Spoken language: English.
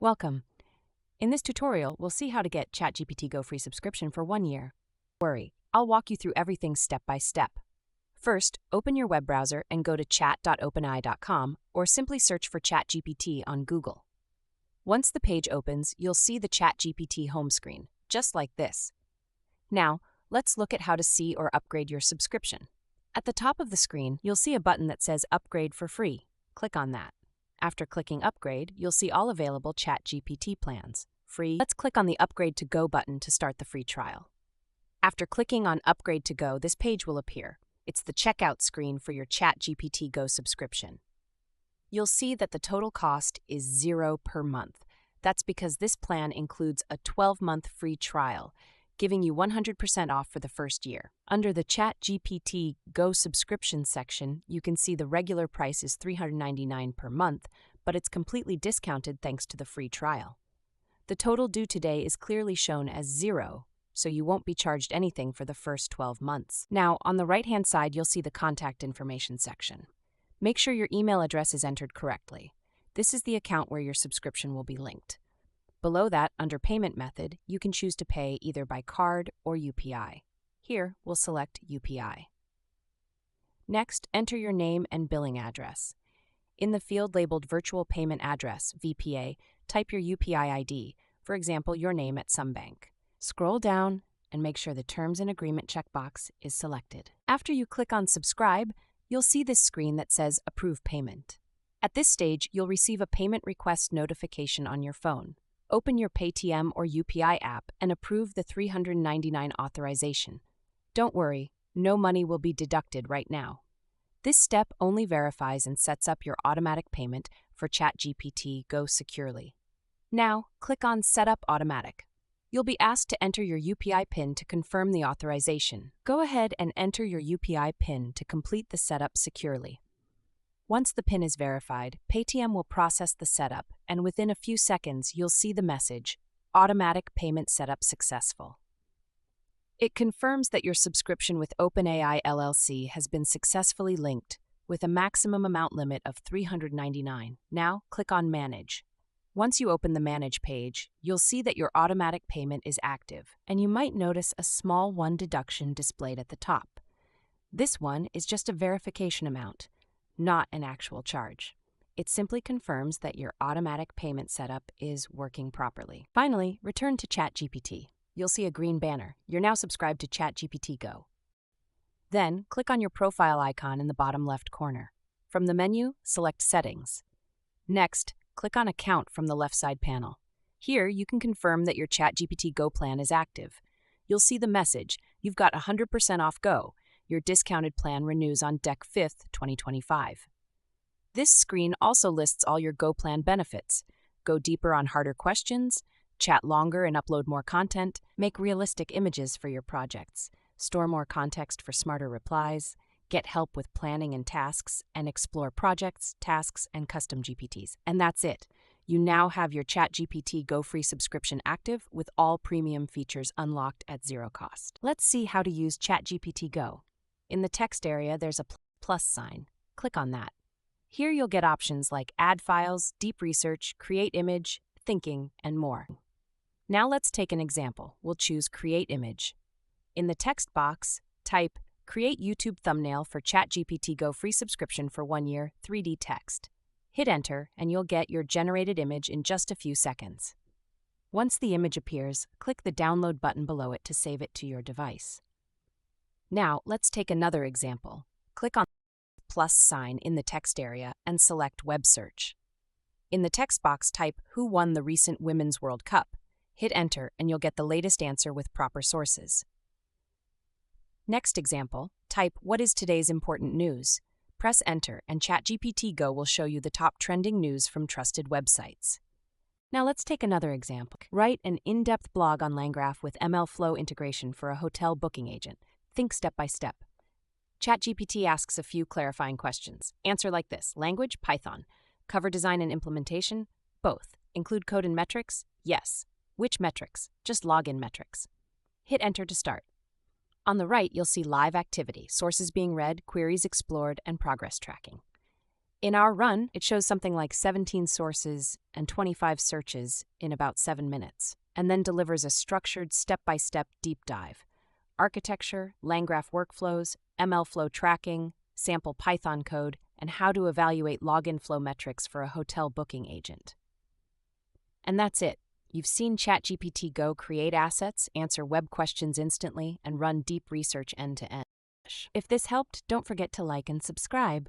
Welcome. In this tutorial, we'll see how to get ChatGPT Go free subscription for 1 year. Don't worry, I'll walk you through everything step by step. First, open your web browser and go to chat.openai.com or simply search for ChatGPT on Google. Once the page opens, you'll see the ChatGPT home screen, just like this. Now, let's look at how to see or upgrade your subscription. At the top of the screen, you'll see a button that says Upgrade for free. Click on that. After clicking Upgrade, you'll see all available ChatGPT plans. Free. Let's click on the Upgrade to Go button to start the free trial. After clicking on Upgrade to Go, this page will appear. It's the checkout screen for your ChatGPT Go subscription. You'll see that the total cost is $0 per month. That's because this plan includes a 12-month free trial, giving you 100% off for the first year. Under the ChatGPT Go subscription section, you can see the regular price is $399 per month, but it's completely discounted thanks to the free trial. The total due today is clearly shown as 0, so you won't be charged anything for the first 12 months. Now, on the right-hand side, you'll see the contact information section. Make sure your email address is entered correctly. This is the account where your subscription will be linked. Below that, under Payment Method, you can choose to pay either by card or UPI. Here, we'll select UPI. Next, enter your name and billing address. In the field labeled Virtual Payment Address, VPA, type your UPI ID, for example, your name at some bank. Scroll down and make sure the Terms and Agreement checkbox is selected. After you click on Subscribe, you'll see this screen that says Approve Payment. At this stage, you'll receive a payment request notification on your phone. Open your Paytm or UPI app and approve the $399 authorization. Don't worry, no money will be deducted right now. This step only verifies and sets up your automatic payment for ChatGPT Go securely. Now, click on Set Up Automatic. You'll be asked to enter your UPI PIN to confirm the authorization. Go ahead and enter your UPI PIN to complete the setup securely. Once the PIN is verified, Paytm will process the setup, and within a few seconds, you'll see the message, Automatic Payment Setup Successful. It confirms that your subscription with OpenAI LLC has been successfully linked, with a maximum amount limit of $399. Now, click on Manage. Once you open the Manage page, you'll see that your automatic payment is active, and you might notice a small one deduction displayed at the top. This one is just a verification amount, not an actual charge. It simply confirms that your automatic payment setup is working properly. Finally, return to ChatGPT. You'll see a green banner. You're now subscribed to ChatGPT Go. Then, click on your profile icon in the bottom left corner. From the menu, select Settings. Next, click on Account from the left side panel. Here, you can confirm that your ChatGPT Go plan is active. You'll see the message, you've got 100% off Go. Your discounted plan renews on Dec 5th, 2025. This screen also lists all your Go plan benefits. Go deeper on harder questions, chat longer and upload more content, make realistic images for your projects, store more context for smarter replies, get help with planning and tasks, and explore projects, tasks, and custom GPTs. And that's it. You now have your ChatGPT Go free subscription active with all premium features unlocked at zero cost. Let's see how to use ChatGPT Go. In the text area, there's a plus sign. Click on that. Here you'll get options like Add Files, Deep Research, Create Image, Thinking, and more. Now let's take an example. We'll choose Create Image. In the text box, type Create YouTube Thumbnail for ChatGPT Go free subscription for 1 year, 3D text. Hit Enter, and you'll get your generated image in just a few seconds. Once the image appears, click the Download button below it to save it to your device. Now, let's take another example. Click on the plus sign in the text area and select Web Search. In the text box, type Who won the recent Women's World Cup? Hit Enter, and you'll get the latest answer with proper sources. Next example, type What is today's important news? Press Enter, and ChatGPT Go will show you the top trending news from trusted websites. Now let's take another example. Write an in-depth blog on LangGraph with MLflow integration for a hotel booking agent. Think step by step. ChatGPT asks a few clarifying questions. Answer like this. Language, Python. Cover design and implementation? Both. Include code and metrics? Yes. Which metrics? Just login metrics. Hit Enter to start. On the right, you'll see live activity, sources being read, queries explored, and progress tracking. In our run, it shows something like 17 sources and 25 searches in about 7 minutes, and then delivers a structured step-by-step deep dive. Architecture, LangGraph workflows, MLflow tracking, sample Python code, and how to evaluate login flow metrics for a hotel booking agent. And that's it. You've seen ChatGPT Go create assets, answer web questions instantly, and run deep research end-to-end. If this helped, don't forget to like and subscribe.